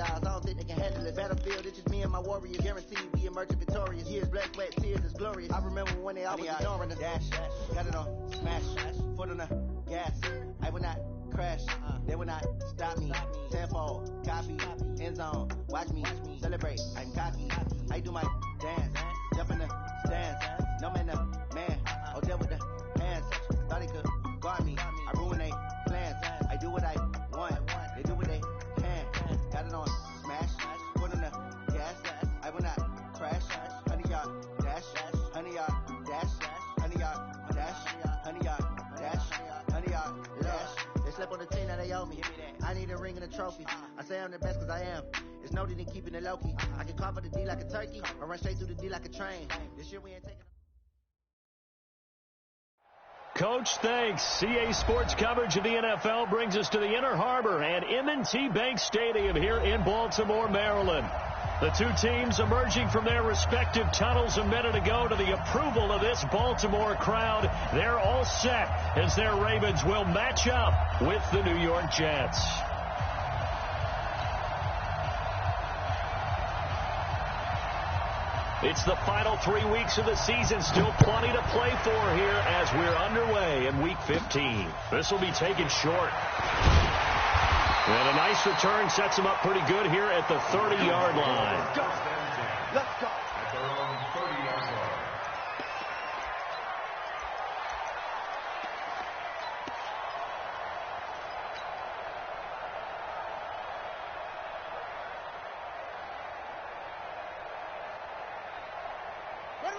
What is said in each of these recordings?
apologize. I don't think they can handle it. Battlefield, it's just me and my warriors. Guaranteed we emerging victorious. Years, blood, sweat, tears is glorious. I remember when they always ignoring the dash. Got it on smash. Foot on the gas. I will not crash. They will not stop me. Tenfold, copy, end zone. Watch me celebrate. I'm cocky. I do my dance. Jump in the stands. No man, man. Oh, deal with the hands. Thought they could guard me. I ruin they plans. I do what I want. They do what they can. Got it on smash. Foot on the gas. I will not crash. 100-yard dash. 100-yard dash. 100-yard dash. 100-yard dash. 100-yard dash. They slept on the team that they owe me. I need a ring and a trophy. I say I'm the best cause I am. It's no need in keeping it low-key. I can carve up the D like a turkey or run straight through the D like a train. This year we ain't taking... Coach, thanks. CA Sports coverage of the NFL brings us to the Inner Harbor and M&T Bank Stadium here in Baltimore, Maryland. The two teams emerging from their respective tunnels a minute ago to the approval of this Baltimore crowd. They're all set as their Ravens will match up with the New York Jets. It's the final 3 weeks of the season. Still plenty to play for here as we're underway in Week 15. This will be taken short. And a nice return sets him up pretty good here at the 30-yard line. Let's go. Let's go. At their own 30-yard line.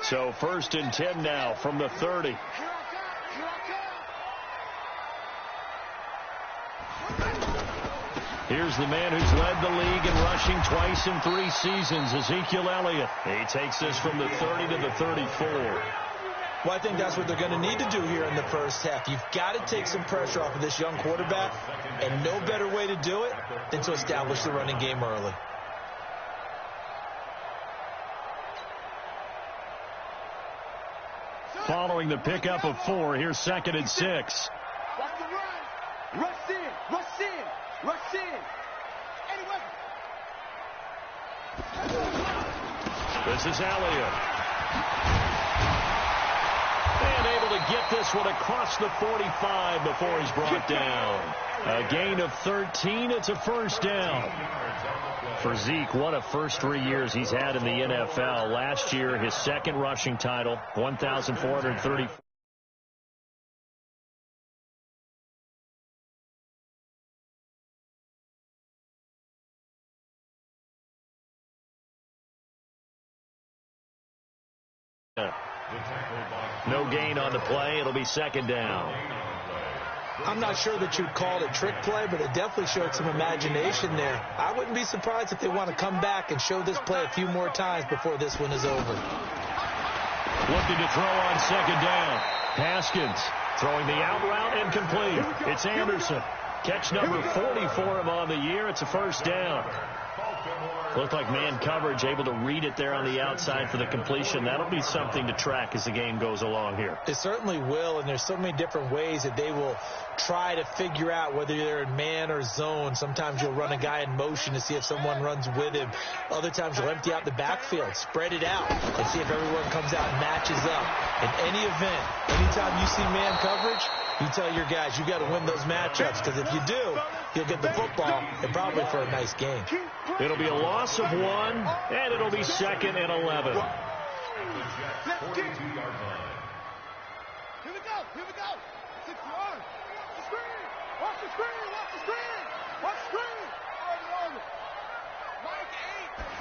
So 1st and 10 now from the 30. Here's the man who's led the league in rushing twice in 3 seasons, Ezekiel Elliott. He takes this from the 30 to the 34. Well, I think that's what they're going to need to do here in the first half. You've got to take some pressure off of this young quarterback, and no better way to do it than to establish the running game early. Following the pickup of 4, here's 2nd and 6. Watch the run. Rush in. Rush in. Rush in. Anyway. This is Elliott. And able to get this one across the 45 before he's brought down. A gain of 13. It's a first down. For Zeke, what a first 3 years he's had in the NFL. Last year, his 2nd rushing title, 1,430. No gain on the play. It'll be 2nd down. I'm not sure that you'd call it a trick play, but it definitely showed some imagination there. I wouldn't be surprised if they want to come back and show this play a few more times before this one is over. Looking to throw on 2nd down. Haskins throwing the out route and complete. It's Anderson. Catch number 40 for him on the year. It's a first down. Looked like man coverage, able to read it there on the outside for the completion. That'll be something to track as the game goes along here. It certainly will, and there's so many different ways that they will try to figure out whether they're in man or zone. Sometimes you'll run a guy in motion to see if someone runs with him. Other times you'll empty out the backfield, spread it out, and see if everyone comes out and matches up. In any event, anytime you see man coverage, you tell your guys you got to win those matchups, because if you do, you'll get the football and probably for a nice game. It'll be a loss of 1, and it'll be 2nd and 11. Here we go. Here we go. 6 yards. Watch the screen. Watch the screen. Watch the screen. Watch the screen. Mike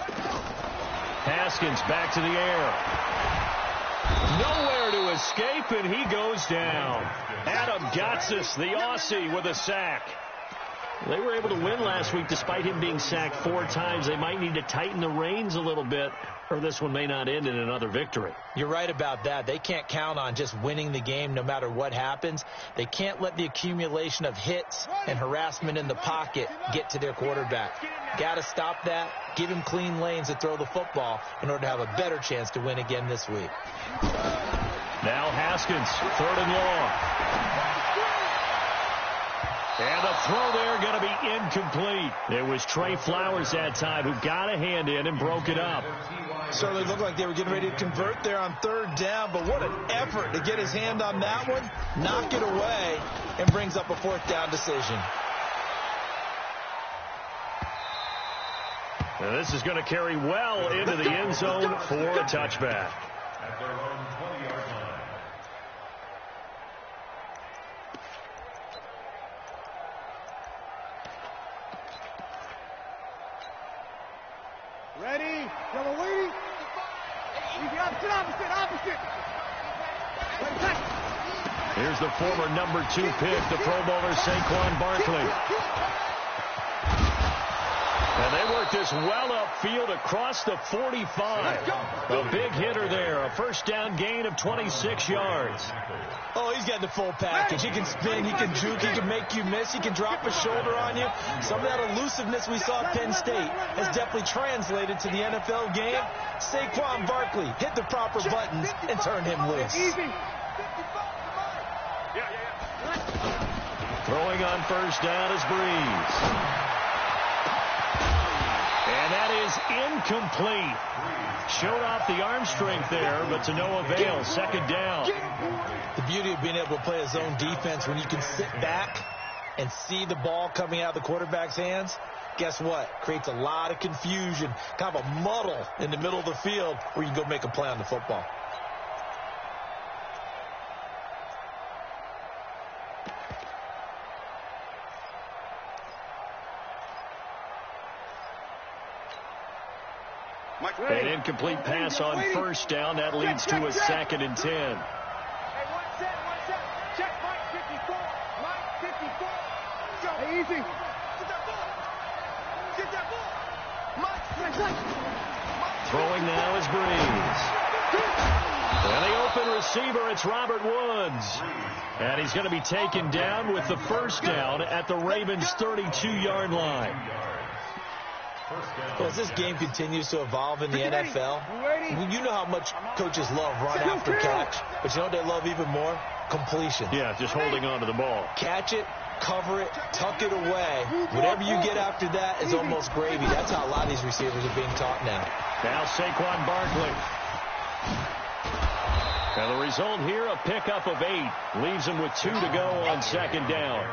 8. Haskins back to the air. Nowhere to escape, and he goes down. Adam Gotsis, the Aussie, with a sack. They were able to win last week despite him being sacked 4 times. They might need to tighten the reins a little bit, or this one may not end in another victory. You're right about that. They can't count on just winning the game no matter what happens. They can't let the accumulation of hits and harassment in the pocket get to their quarterback. Got to stop that, give him clean lanes to throw the football in order to have a better chance to win again this week. Now Haskins, 3rd and long. And the throw there going to be incomplete. It was Trey Flowers that time who got a hand in and broke it up. Certainly looked like they were getting ready to convert there on third down, but what an effort to get his hand on that one, knock it away, and brings up a fourth down decision. Now this is going to carry well into the end zone for a touchback. At their own 20-yard line. Ready? Y'all waiting? Opposite. Here's the former number 2 pick, the Pro Bowler Saquon Barkley. And they work this well upfield across the 45. A big hitter there, a first down gain of 26 yards. Oh, he's got the full package. He can spin, he can juke, he can make you miss, he can drop a shoulder on you. Some of that elusiveness we saw at Penn State has definitely translated to the NFL game. Saquon Barkley hit the proper buttons and turned him loose. Throwing on first down is Breeze. And that is incomplete. Showed off the arm strength there, but to no avail. Second down. The beauty of being able to play a zone defense when you can sit back and see the ball coming out of the quarterback's hands, guess what? Creates a lot of confusion, kind of a muddle in the middle of the field where you can go make a play on the football. An incomplete pass on first down. That leads to a 2nd and 10. Hey, one set. Check Mike 54. Mike 54. Hey, easy. Get that ball. Mike. Throwing now is Breeze. And the open receiver, it's Robert Woods. And he's going to be taken down with the first down at the Ravens' 32-yard line. Well, as this game continues to evolve in the NFL, you know how much coaches love run after catch, but you know what they love even more? Completion. Yeah, just holding on to the ball. Catch it, cover it, tuck it away. Whatever you get after that is almost gravy. That's how a lot of these receivers are being taught now. Now Saquon Barkley. And the result here, a pickup of 8. Leaves him with 2 to go on second down.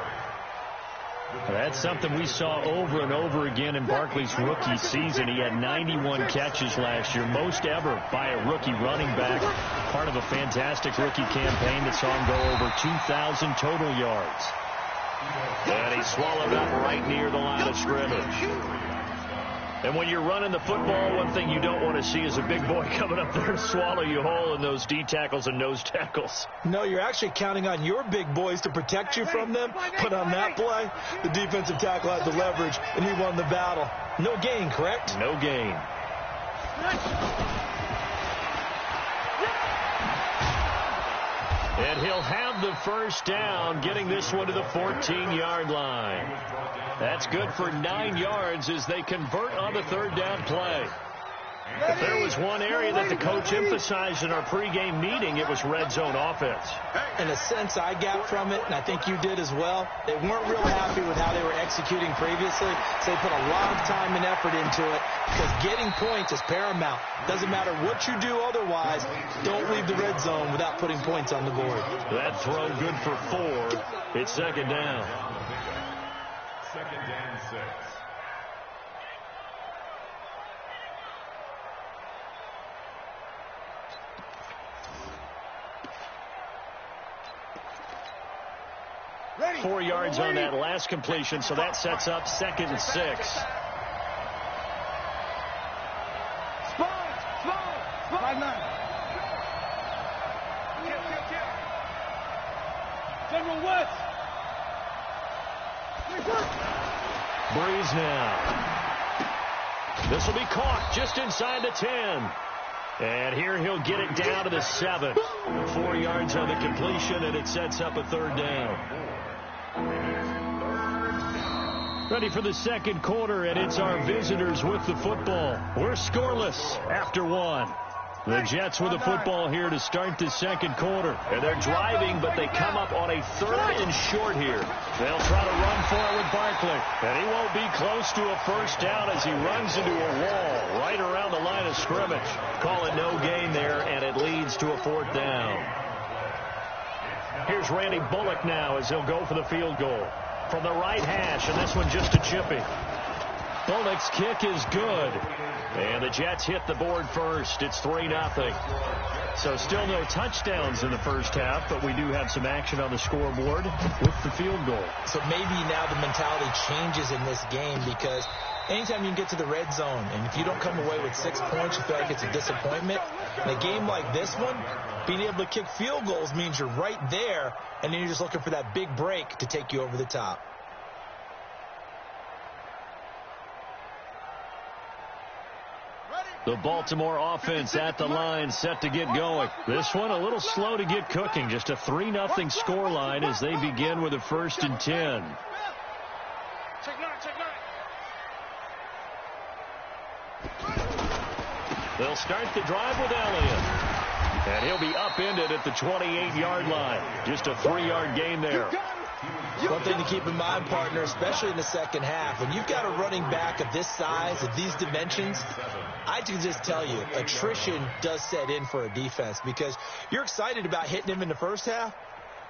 That's something we saw over and over again in Barkley's rookie season. He had 91 catches last year, most ever by a rookie running back. Part of a fantastic rookie campaign that saw him go over 2,000 total yards. And he swallowed up right near the line of scrimmage. And when you're running the football, one thing you don't want to see is a big boy coming up there to swallow you whole in those D tackles and nose tackles. No, you're actually counting on your big boys to protect you from them. But on that play, the defensive tackle had the leverage, and he won the battle. No gain, correct? No gain. And he'll have the first down, getting this one to the 14-yard line. That's good for 9 yards as they convert on the third down play. If there was one area that the coach emphasized in our pregame meeting, it was red zone offense. In a sense, I got from it, and I think you did as well, they weren't real happy with how they were executing previously, so they put a lot of time and effort into it because getting points is paramount. Doesn't matter what you do otherwise, don't leave the red zone without putting points on the board. That throw good for 4. It's second down. Second and 6. Ready. 4 yards on that last completion, so that sets up 2nd and 6. Spawn. 5-9. General Woods. Breeze now. This will be caught just inside the 10. And here he'll get it down to the 7. 4 yards on the completion, and it sets up a third down. Ready for the second quarter, and it's our visitors with the football. We're scoreless after 1. The Jets with the football here to start the second quarter. And they're driving, but they come up on a 3rd and short here. They'll try to run for it with Barkley. And he won't be close to a first down as he runs into a wall right around the line of scrimmage. Call it no gain there, and it leads to a 4th down. Here's Randy Bullock now as he'll go for the field goal. From the right hash, and this one just a chippy. Bullock's kick is good. And the Jets hit the board first. It's 3-0. So still no touchdowns in the first half, but we do have some action on the scoreboard with the field goal. So maybe now the mentality changes in this game because anytime you can get to the red zone, and if you don't come away with 6 points, you feel like it's a disappointment. In a game like this one, being able to kick field goals means you're right there, and then you're just looking for that big break to take you over the top. The Baltimore offense at the line, set to get going. This one a little slow to get cooking. Just a 3-0 scoreline as they begin with a 1st and 10. They'll start the drive with Elliott. And he'll be upended at the 28-yard line. Just a 3-yard gain there. One thing to keep in mind, partner, especially in the second half, when you've got a running back of this size, of these dimensions, I can just tell you, attrition does set in for a defense because you're excited about hitting him in the first half,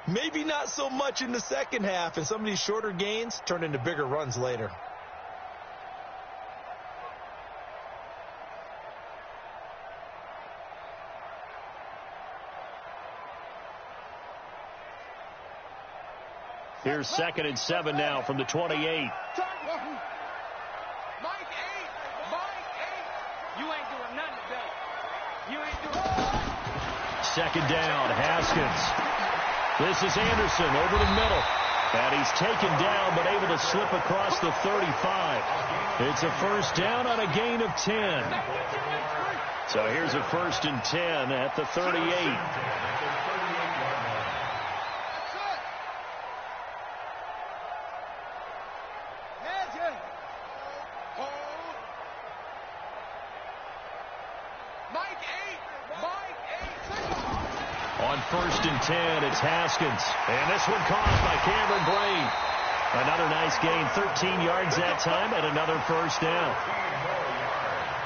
maybe not so much in the second half, and some of these shorter gains turn into bigger runs later. Here's 2nd and 7 now from the 28. Mike 8. You ain't doing nothing today. You ain't doing nothing. 2nd down, Haskins. This is Anderson over the middle. And he's taken down but able to slip across the 35. It's a 1st down on a gain of 10. So here's a 1st and 10 at the 38. On 1st and 10, it's Haskins. And this one caught by Cameron Brate. Another nice gain, 13 yards that time, and another 1st down.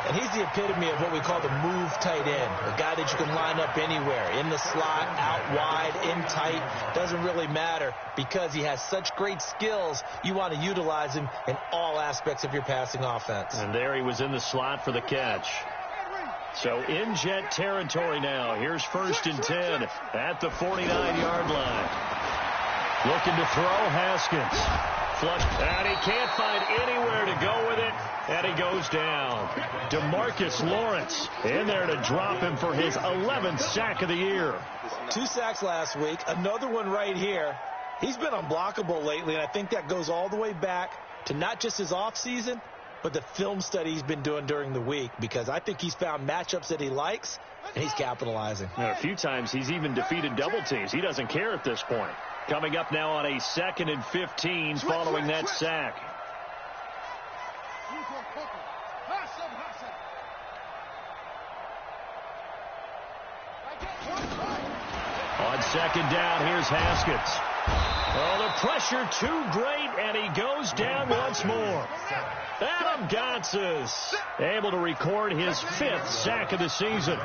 And he's the epitome of what we call the move tight end, a guy that you can line up anywhere, in the slot, out wide, in tight, doesn't really matter because he has such great skills. You want to utilize him in all aspects of your passing offense. And there he was in the slot for the catch. So in Jet territory now. Here's 1st and 10 at the 49-yard line. Looking to throw, Haskins. Flush, and he can't find anywhere to go with it, and he goes down. DeMarcus Lawrence in there to drop him for his 11th sack of the year. 2 sacks last week, another one right here. He's been unblockable lately, and I think that goes all the way back to not just his offseason, but the film study he's been doing during the week, because I think he's found matchups that he likes, and he's capitalizing. A few times he's even defeated double teams. He doesn't care at this point. Coming up now on a 2nd and 15 following that sack. On 2nd down, here's Haskins. Oh, the pressure too great, and he goes down once more. Adam Gotsis able to record his 5th sack of the season.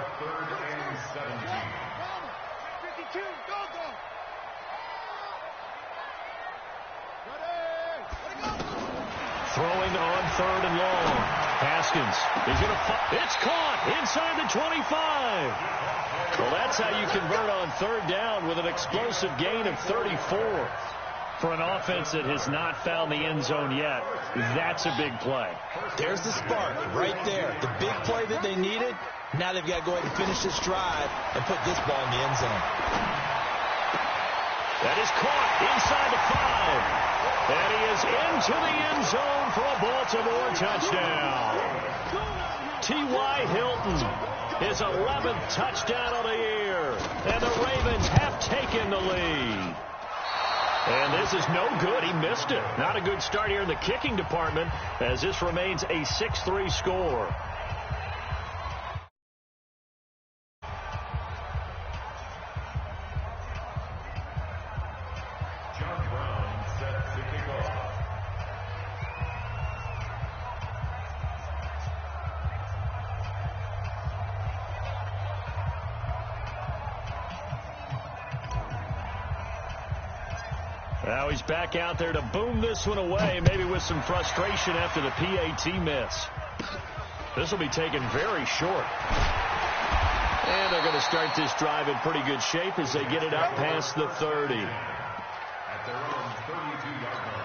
Throwing on 3rd and long. Haskins is going to... It's caught inside the 25. Well, that's how you convert on 3rd down with an explosive gain of 34. For an offense that has not found the end zone yet, that's a big play. There's the spark right there. The big play that they needed. Now they've got to go ahead and finish this drive and put this ball in the end zone. That is caught inside the 5. And he is into the end zone for a Baltimore touchdown. T.Y. Hilton, his 11th touchdown of the year. And the Ravens have taken the lead. And this is no good. He missed it. Not a good start here in the kicking department as this remains a 6-3 score. Now he's back out there to boom this one away, maybe with some frustration after the PAT miss. This will be taken very short. And they're going to start this drive in pretty good shape as they get it out past the 30. At their own 32-yard line.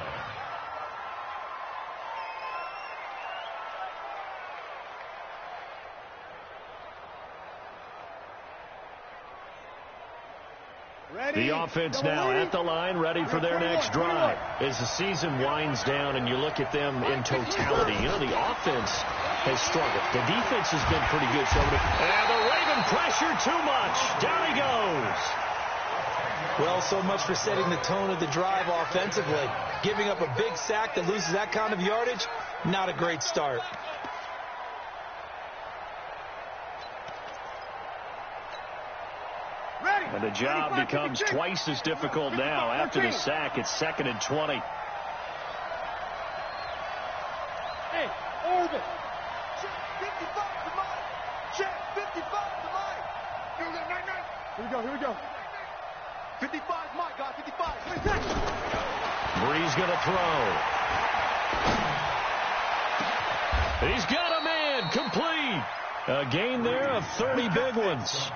The offense now at the line, ready for their next drive. As the season winds down and you look at them in totality, you know, the offense has struggled. The defense has been pretty good. And the Raven pressure too much. Down he goes. Well, so much for setting the tone of the drive offensively. Giving up a big sack that loses that kind of yardage, not a great start. And the job becomes twice as difficult now. After the sack, it's 2nd and 20. Hey, Orban. Check 55 to mine. Check 55 to mine. Here we go. 55 Mike, guys. 55. Bree's going to throw. He's got a man. Complete. A gain there of 30 big ones.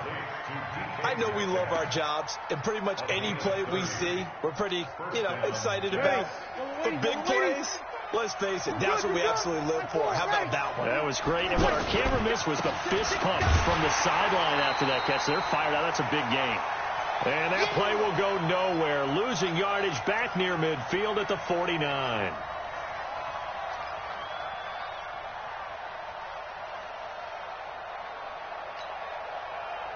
I know we love our jobs, and pretty much any play we see, we're pretty, excited about. But big plays, let's face it, that's what we absolutely live for. How about that one? That was great. And what our camera missed was the fist pump from the sideline after that catch. They're fired out. That's a big gain. And that play will go nowhere. Losing yardage back near midfield at the 49.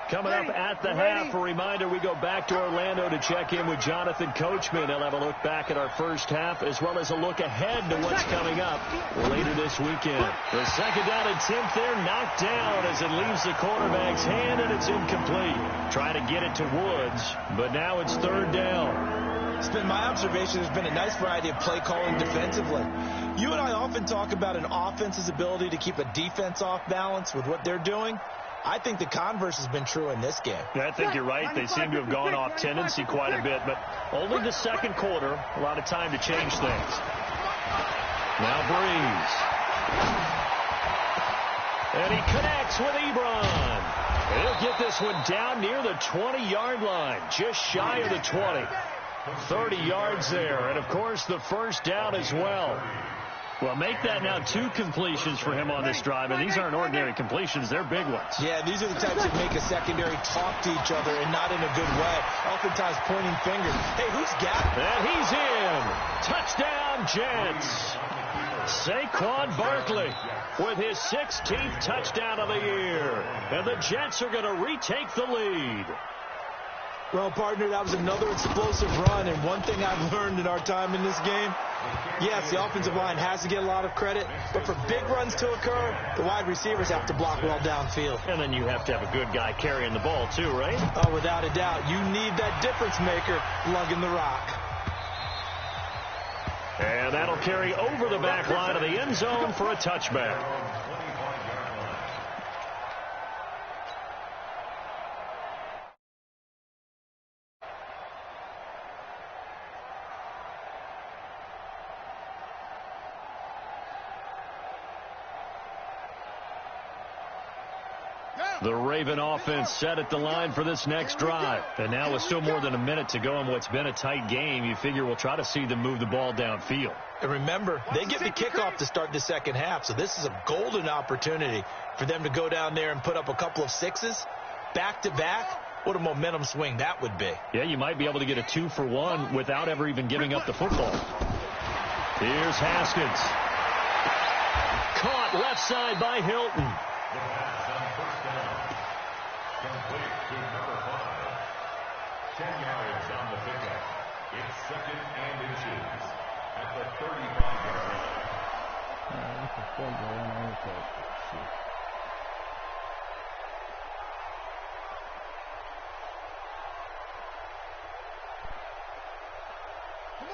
Coming up at the half, a reminder, we go back to Orlando to check in with Jonathan Coachman. He'll have a look back at our first half as well as a look ahead to what's coming up later this weekend. The second down and 10th there, knocked down as it leaves the quarterback's hand, and it's incomplete. Trying to get it to Woods, but now it's 3rd down. It's been my observation there's been a nice variety of play calling defensively. You and I often talk about an offense's ability to keep a defense off balance with what they're doing. I think the converse has been true in this game. Yeah, I think you're right. They seem to have gone off tendency quite a bit, but only the second quarter, a lot of time to change things. Now Breeze. And he connects with Ebron. He'll get this one down near the 20-yard line, just shy of the 20. 30 yards there, and of course the first down as well. Well, make that now 2 completions for him on this drive, and these aren't ordinary completions. They're big ones. Yeah, these are the types that make a secondary talk to each other and not in a good way. Oftentimes pointing fingers. Hey, who's got it? And he's in. Touchdown, Jets. Saquon Barkley with his 16th touchdown of the year. And the Jets are going to retake the lead. Well, partner, that was another explosive run, and one thing I've learned in our time in this game, yes, the offensive line has to get a lot of credit, but for big runs to occur, the wide receivers have to block well downfield. And then you have to have a good guy carrying the ball too, right? Oh, without a doubt. You need that difference maker lugging the rock. And that'll carry over the back line of the end zone for a touchback. The Raven offense set at the line for this next drive. And now with still more than a minute to go in what's been a tight game, you figure we'll try to see them move the ball downfield. And remember, they get the kickoff to start the second half, so this is a golden opportunity for them to go down there and put up a couple of sixes back-to-back. What a momentum swing that would be. Yeah, you might be able to get a 2-for-1 without ever even giving up the football. Here's Haskins. Caught left side by Hilton. The pass on first down. Complete to number 5. 10 yards on the pickup. It's 2nd and inches at the 35-yard line.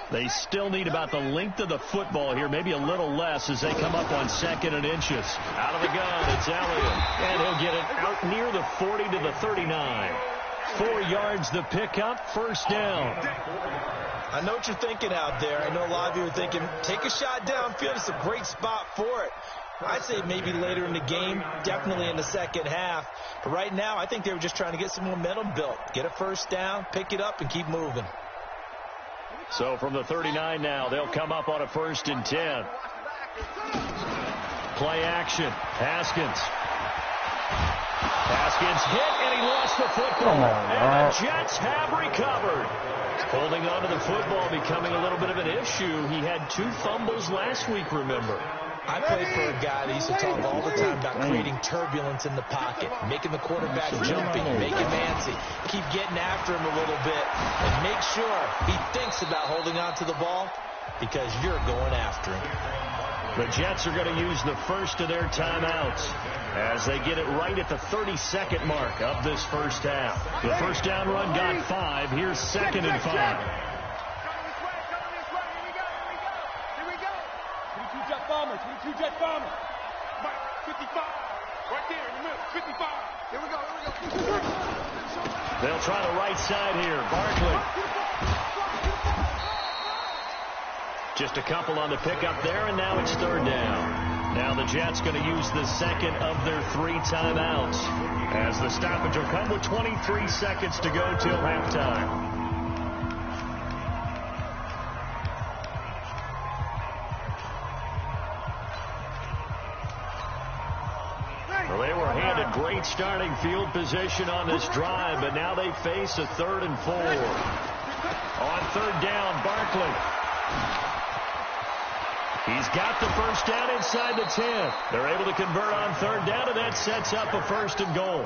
They still need about the length of the football here, maybe a little less as they come up on 2nd and inches. Out of the gun, it's Elliott. And he'll get it out near the 40 to the 39. 4 yards the pickup, first down. I know what you're thinking out there. I know a lot of you are thinking, take a shot downfield. It's a great spot for it. I'd say maybe later in the game, definitely in the second half. But right now, I think they were just trying to get some momentum built. Get a first down, pick it up, and keep moving. So from the 39 now, they'll come up on a 1st and 10. Play action. Haskins hit, and he lost the football. And the Jets have recovered. Holding on to the football becoming a little bit of an issue. He had 2 fumbles last week, remember. I played for a guy that used to talk all the time about creating turbulence in the pocket, making the quarterback jumpy, make him antsy, keep getting after him a little bit, and make sure he thinks about holding on to the ball because you're going after him. The Jets are going to use the first of their timeouts as they get it right at the 32nd mark of this first half. The first down run got 5. Here's 2nd and 5. Bomber, 22 Jet Bomber. Mike, 55. Right there in the middle, 55. Here we go. They'll try the right side here. Barkley. Just a couple on the pickup there, and now it's 3rd down. Now the Jets going to use the 2nd of their 3 timeouts as the stoppage will come with 23 seconds to go till halftime. Well, they were handed great starting field position on this drive, but now they face a 3rd and 4. On 3rd down, Barkley. He's got the first down inside the 10. They're able to convert on 3rd down, and that sets up a 1st and goal.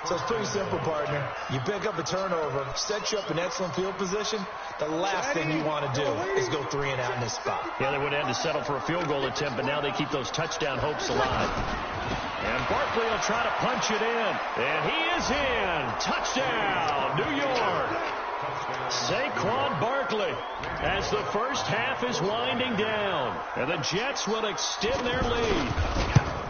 So it's pretty simple, partner. You pick up a turnover, set you up in excellent field position. The last thing you want to do is go 3 and out in this spot. Yeah, they would have had to settle for a field goal attempt, but now they keep those touchdown hopes alive. And Barkley will try to punch it in. And he is in. Touchdown, New York. Saquon Barkley as the first half is winding down. And the Jets will extend their lead.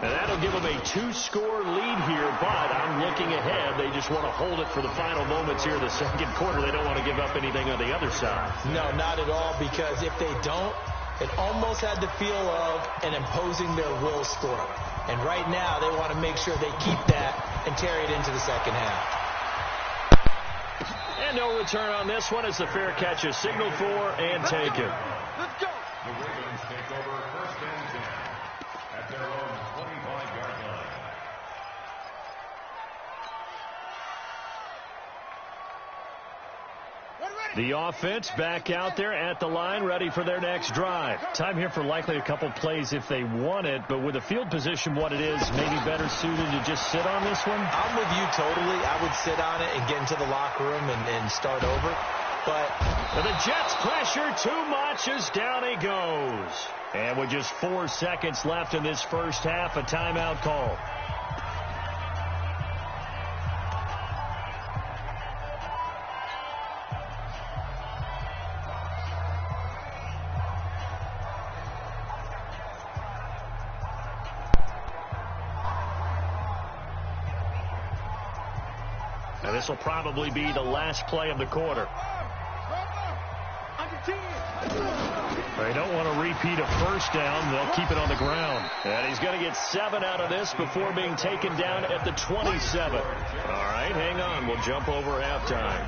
And that'll give them a 2-score lead here, but I'm looking ahead. They just want to hold it for the final moments here in the 2nd quarter. They don't want to give up anything on the other side. No, not at all, because if they don't, it almost had the feel of an imposing their will score. And right now, they want to make sure they keep that and carry it into the second half. And no return on this one as the fair catch is signaled for and taken. Let's go. The Ravens take over 1st and 10 at their own 25-yard line. The offense back out there at the line, ready for their next drive. Time here for likely a couple plays if they want it, but with the field position what it is, maybe better suited to just sit on this one? I'm with you totally. I would sit on it and get into the locker room and start over. But the Jets pressure too much as down he goes. And with just 4 seconds left in this first half, a timeout call. Now this will probably be the last play of the quarter. They don't want to repeat a first down. They'll keep it on the ground. And he's going to get 7 out of this before being taken down at the 27. All right, hang on. We'll jump over halftime.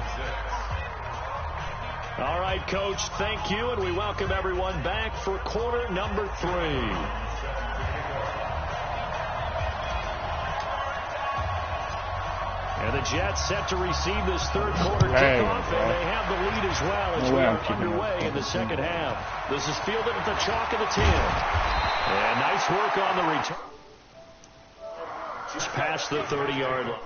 All right, Coach, thank you, and we welcome everyone back for quarter number 3. And the Jets set to receive this 3rd quarter kickoff, and they have the lead as well as we are underway in the second half. This is fielded at the chalk of the 10. And nice work on the return. Just past the 30-yard line.